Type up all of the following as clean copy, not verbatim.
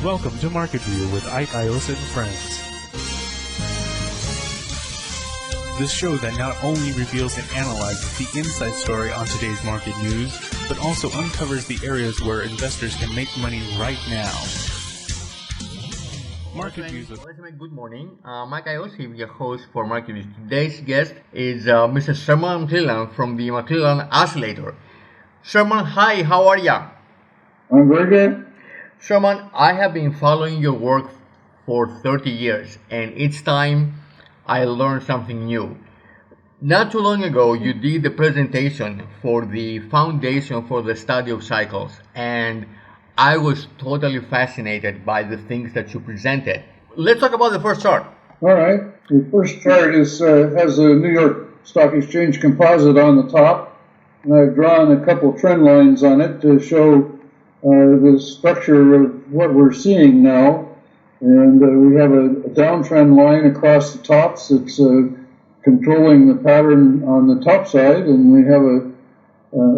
Welcome to Market View with Ike Iosa and Friends. This show that not only reveals and analyzes the inside story on today's market news, but also uncovers the areas where investors can make money right now. Market Views with... Good morning. Mike Iosa, your host for Market Views. Today's guest is Mr. Sherman McClellan from the McClellan Oscillator. Sherman, hi, how are ya? I'm very good. Sherman, I have been following your work for 30 years, and each time I learned something new. Not too long ago, you did the presentation for the Foundation for the Study of Cycles, and I was totally fascinated by the things that you presented. Let's talk about the first chart. All right. The first chart has a New York Stock Exchange Composite on the top, and I've drawn a couple trend lines on it to show the structure of what we're seeing now. And we have a downtrend line across the tops that's controlling the pattern on the top side, and we have an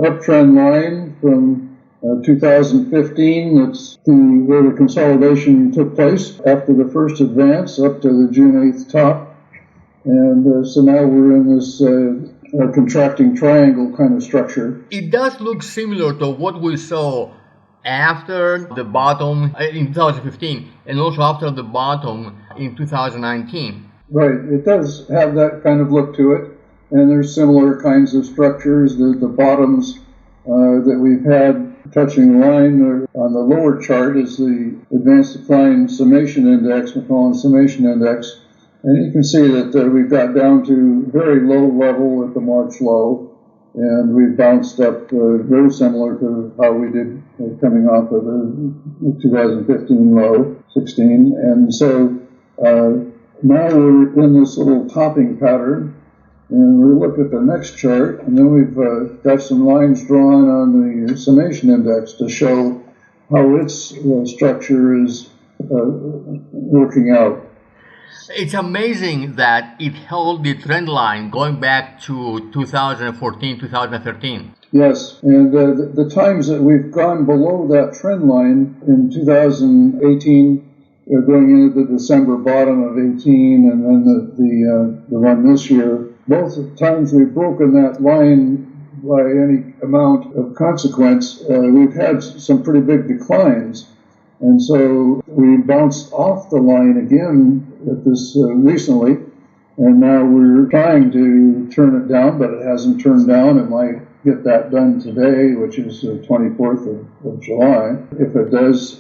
uptrend line from 2015 that's where the consolidation took place after the first advance up to the June 8th top. And so now we're in this contracting triangle kind of structure. It does look similar to what we saw after the bottom in 2015 and also after the bottom in 2019. Right, it does have that kind of look to it, and there's similar kinds of structures. The bottoms that we've had touching the line on the lower chart is the Advanced Decline Summation Index, McClellan Summation Index, and you can see that we've got down to very low level at the March low, and we've bounced up very similar to how we did coming off of the 2015 low, 16. And so now we're in this little topping pattern, and we look at the next chart, and then we've got some lines drawn on the Summation Index to show how its structure is working out. It's amazing that it held the trend line going back to 2014, 2013. Yes, and the times that we've gone below that trend line in 2018, going into the December bottom of 18, and then the run this year, both times we've broken that line by any amount of consequence, we've had some pretty big declines. And so we bounced off the line again at this recently, and now we're trying to turn it down, but it hasn't turned down. It might get that done today, which is the 24th of July. If it does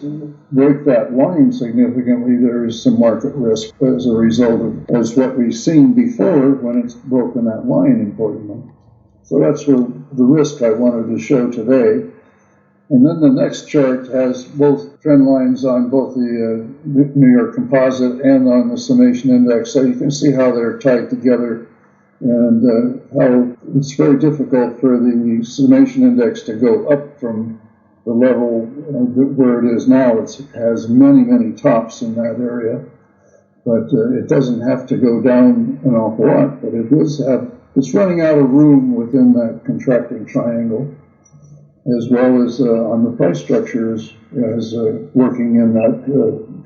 break that line significantly, there is some market risk as a result of as what we've seen before when it's broken that line importantly. So that's the risk I wanted to show today. And then the next chart has both trend lines on both the New York Composite and on the Summation Index, so you can see how they're tied together and how it's very difficult for the Summation Index to go up from the level where it is now. It has many, many tops in that area, but it doesn't have to go down an awful lot, but it does have, it's running out of room within that contracting triangle, as well as on the price structures as working in that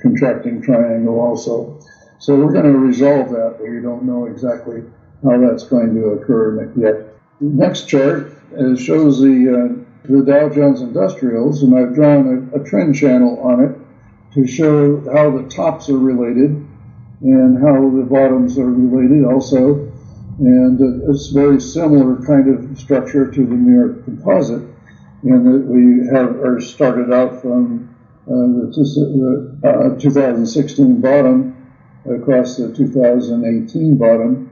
contracting triangle also. So we're going to resolve that, but we don't know exactly how that's going to occur yet. Next chart shows the Dow Jones Industrials, and I've drawn a trend channel on it to show how the tops are related and how the bottoms are related also. And it's very similar kind of structure to the New York Composite, and that we are started out from the 2016 bottom across the 2018 bottom,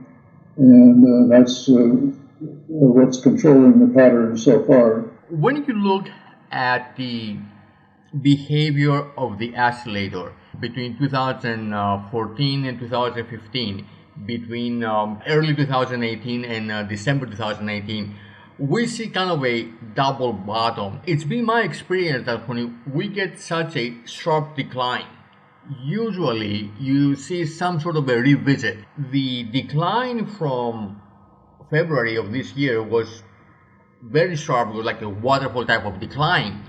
and that's what's controlling the pattern so far. When you look at the behavior of the oscillator between 2014 and 2015, between early 2018 and December 2018, we see kind of a double bottom. It's been my experience that when we get such a sharp decline, usually you see some sort of a revisit. The decline from February of this year was very sharp. It was like a waterfall type of decline.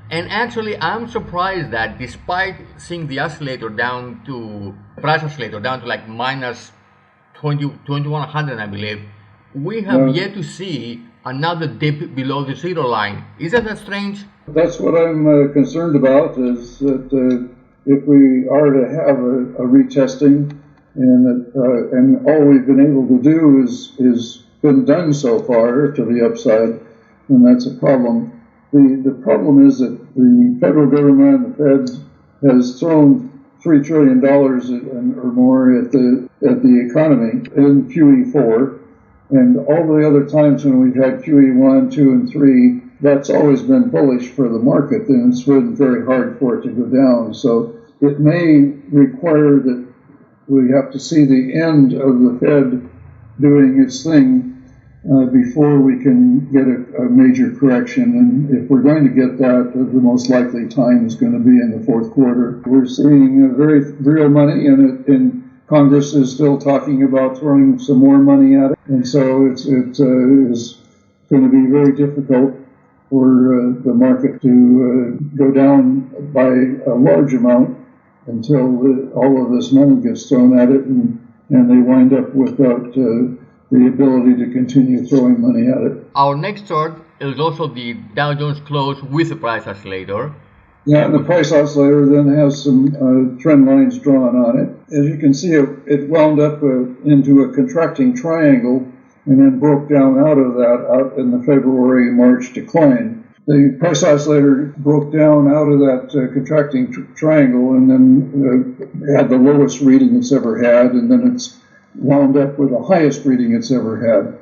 And actually, I'm surprised that despite seeing the oscillator down to, price oscillator down to like minus 2100, I believe, we have yet to see another dip below the zero line. Isn't that strange? That's what I'm concerned about, is that if we are to have a retesting, and all we've been able to do is been done so far to the upside, then that's a problem. The problem is that the federal government, the Fed, has thrown $3 trillion or more at the economy in QE4, and all the other times when we've had QE1, 2, and 3, that's always been bullish for the market, and it's been very hard for it to go down. So it may require that we have to see the end of the Fed doing its thing before we can get a major correction. And if we're going to get that, the most likely time is going to be in the fourth quarter. We're seeing very real money, and Congress is still talking about throwing some more money at it. And so it is going to be very difficult for the market to go down by a large amount until all of this money gets thrown at it, and they wind up without the ability to continue throwing money at it. Our next chart is also the Dow Jones close with the price oscillator. Yeah, and the price oscillator then has some trend lines drawn on it. As you can see, it wound up into a contracting triangle and then broke down out of that out in the February-March decline. The price oscillator broke down out of that contracting triangle and then had the lowest reading it's ever had, and then it's wound up with the highest reading it's ever had.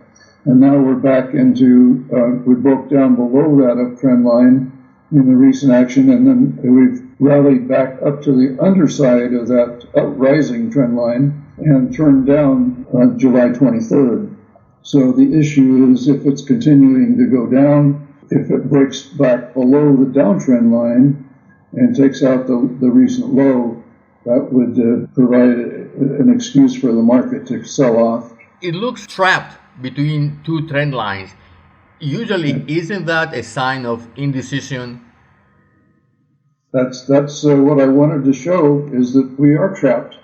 And now we're back into, we broke down below that uptrend line in the recent action, and then we've rallied back up to the underside of that rising trend line and turned down on July 23rd. So the issue is, if it's continuing to go down, if it breaks back below the downtrend line and takes out the recent low, that would provide an excuse for the market to sell off. It looks trapped between two trend lines. Usually, isn't that a sign of indecision? That's what I wanted to show, is that we are trapped,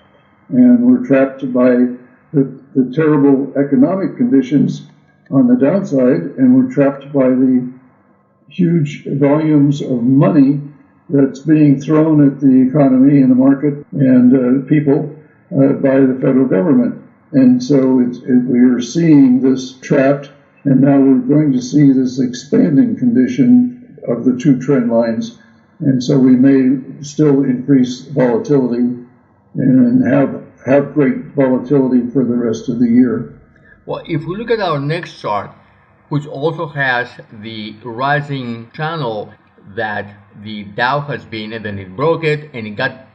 and we're trapped by the terrible economic conditions on the downside, and we're trapped by the huge volumes of money that's being thrown at the economy and the market and people by the federal government. And so we are seeing this trapped, and now we're going to see this expanding condition of the two trend lines. And so we may still increase volatility and have great volatility for the rest of the year. Well, if we look at our next chart, which also has the rising channel that the Dow has been, and then it broke it and it got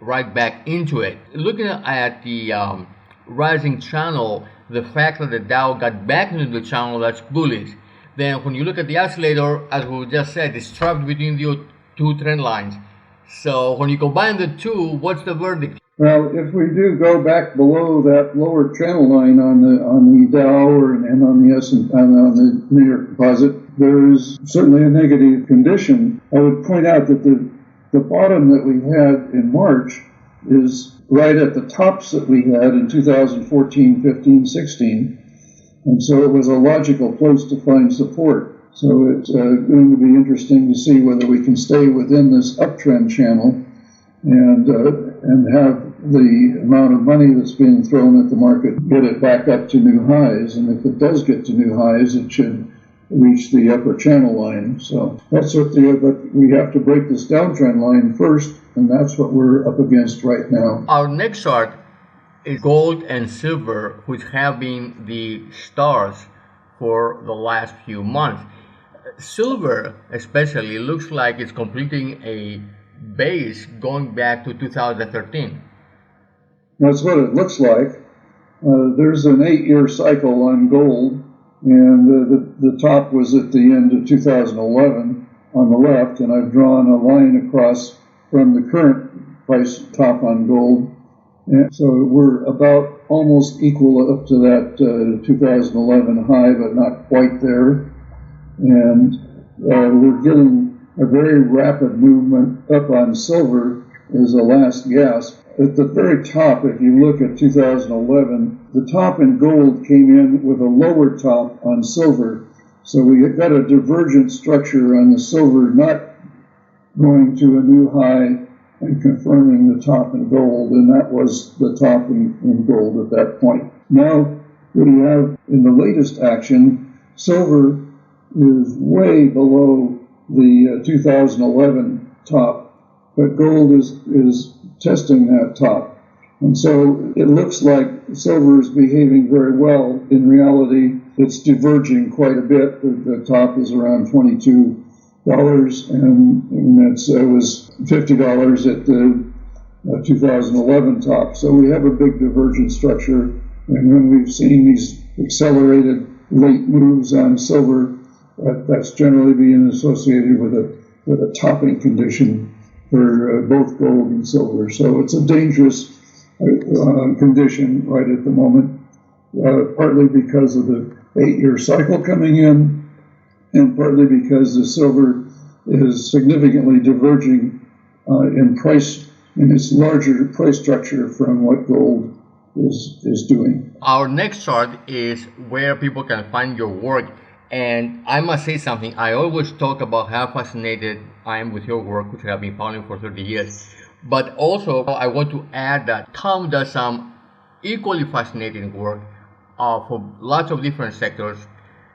right back into it. Looking at the rising channel, the fact that the Dow got back into the channel, that's bullish. Then when you look at the oscillator, as we just said, it's trapped between the two trend lines. So when you combine the two, what's the verdict? Well, if we do go back below that lower channel line on the Dow and on the S&P and on the New York Composite, there is certainly a negative condition. I would point out that the bottom that we had in March is right at the tops that we had in 2014, 15, 16, and so it was a logical place to find support. So it's going to be interesting to see whether we can stay within this uptrend channel and have the amount of money that's being thrown at the market get it back up to new highs. And if it does get to new highs, it should reach the upper channel line. So that's what but we have to break this downtrend line first, and that's what we're up against right now. Our next chart is gold and silver, which have been the stars for the last few months. Silver especially looks like it's completing a base going back to 2013. That's what it looks like. There's an 8-year cycle on gold, and the top was at the end of 2011 on the left, and I've drawn a line across from the current price top on gold. And so we're about almost equal up to that 2011 high, but not quite there. And we're getting a very rapid movement up on silver as a last gasp. At the very top, if you look at 2011, the top in gold came in with a lower top on silver. So we got a divergent structure on the silver, not going to a new high and confirming the top in gold, and that was the top in gold at that point. Now, what do you have in the latest action? Silver is way below the 2011 top, but gold is testing that top. And so it looks like silver is behaving very well. In reality, it's diverging quite a bit. The top is around $22, and it was $50 at the 2011 top. So we have a big divergent structure. And when we've seen these accelerated late moves on silver, that's generally being associated with a topping condition for both gold and silver. So it's a dangerous condition right at the moment, partly because of the 8-year cycle coming in, and partly because the silver is significantly diverging in price, in its larger price structure from what gold is doing. Our next chart is where people can find your work. And I must say something. I always talk about how fascinated I am with your work, which I have been following for 30 years. But also, I want to add that Tom does some equally fascinating work for lots of different sectors.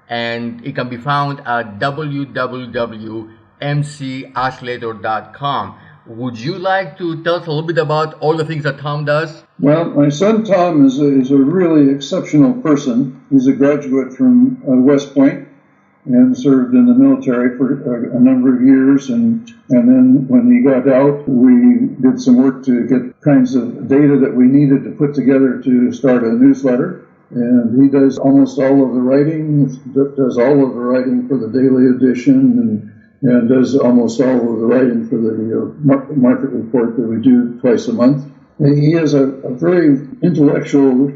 And it can be found at www.mcoscillator.com. Would you like to tell us a little bit about all the things that Tom does? Well, my son Tom is a really exceptional person. He's a graduate from West Point and served in the military for a number of years. And then when he got out, we did some work to get kinds of data that we needed to put together to start a newsletter. And he does almost all of the writing, does all of the writing for the daily edition, and does almost all of the writing for the market report that we do twice a month. And he has a very intellectual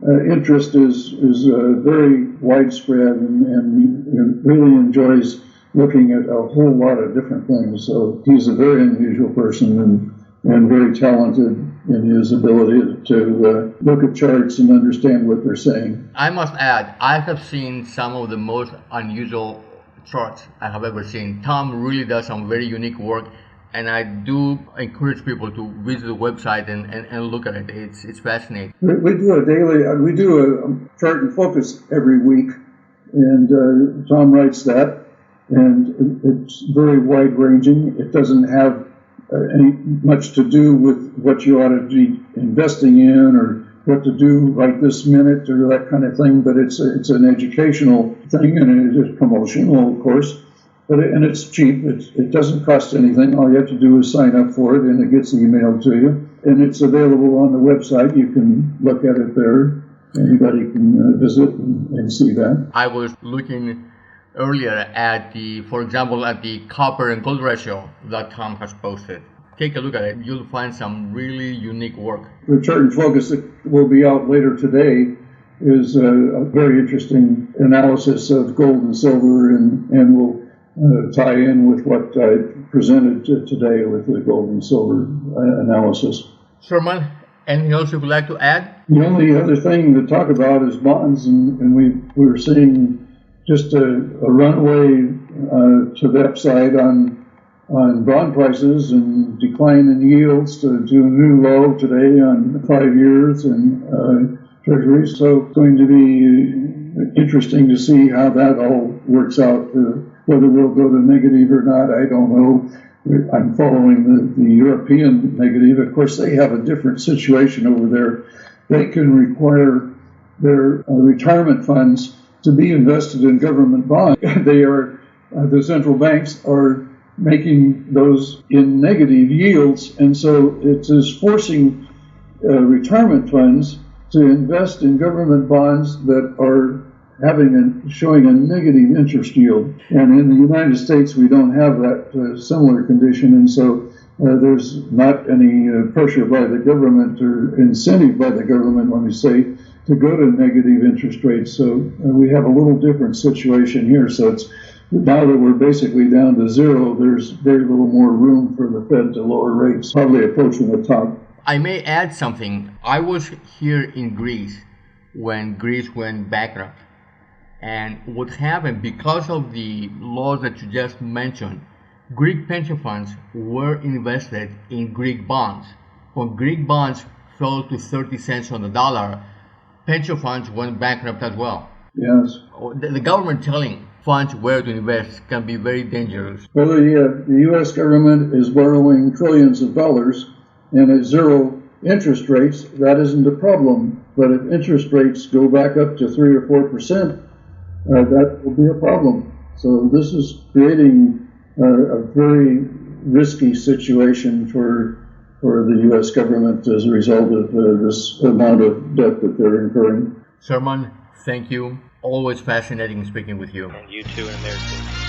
interest, is very widespread, and really enjoys looking at a whole lot of different things. So he's a very unusual person and very talented in his ability to look at charts and understand what they're saying. I must add, I have seen some of the most unusual charts I have ever seen. Tom really does some very unique work, and I do encourage people to visit the website and look at it. It's fascinating. We do a chart and focus every week, and Tom writes that, and it's very wide ranging. It doesn't have much to do with what you ought to be investing in or what to do right this minute or that kind of thing, but it's an educational thing, and it is promotional, of course, and it's cheap. It doesn't cost anything. All you have to do is sign up for it, and it gets emailed to you, and it's available on the website. You can look at it there. Anybody can visit and see that. I was looking earlier at for example, at the copper and gold ratio that Tom has posted. Take a look at it. You'll find some really unique work. The chart and focus that will be out later today is a very interesting analysis of gold and silver, and will tie in with what I presented today with the gold and silver analysis. Sherman, anything else you would like to add? The only other thing to talk about is bonds, and we're seeing just a runaway to the upside on bond prices and decline in yields to a new low today on 5 years and treasuries. So it's going to be interesting to see how that all works out. Whether we'll go to negative or not, I don't know. I'm following the European negative. Of course, they have a different situation over there. They can require their retirement funds to be invested in government bonds. The central banks are making those in negative yields, and so it is forcing retirement funds to invest in government bonds that are showing a negative interest yield. And in the United States, we don't have that similar condition, and so there's not any pressure by the government or incentive by the government, let me say, to go to negative interest rates. So we have a little different situation here. So now that we're basically down to zero, there's very little more room for the Fed to lower rates, probably approaching the top. I may add something. I was here in Greece when Greece went bankrupt. And what happened, because of the laws that you just mentioned, Greek pension funds were invested in Greek bonds. When Greek bonds fell to 30 cents on the dollar, pension funds went bankrupt as well. Yes. The government telling funds where to invest can be very dangerous. Well, the U.S. government is borrowing trillions of dollars, and at zero interest rates, that isn't a problem. But if interest rates go back up to 3 or 4%, that will be a problem. So this is creating a very risky situation for the U.S. government as a result of this amount of debt that they're incurring. Sherman, thank you. Always fascinating speaking with you. And you too, and there too.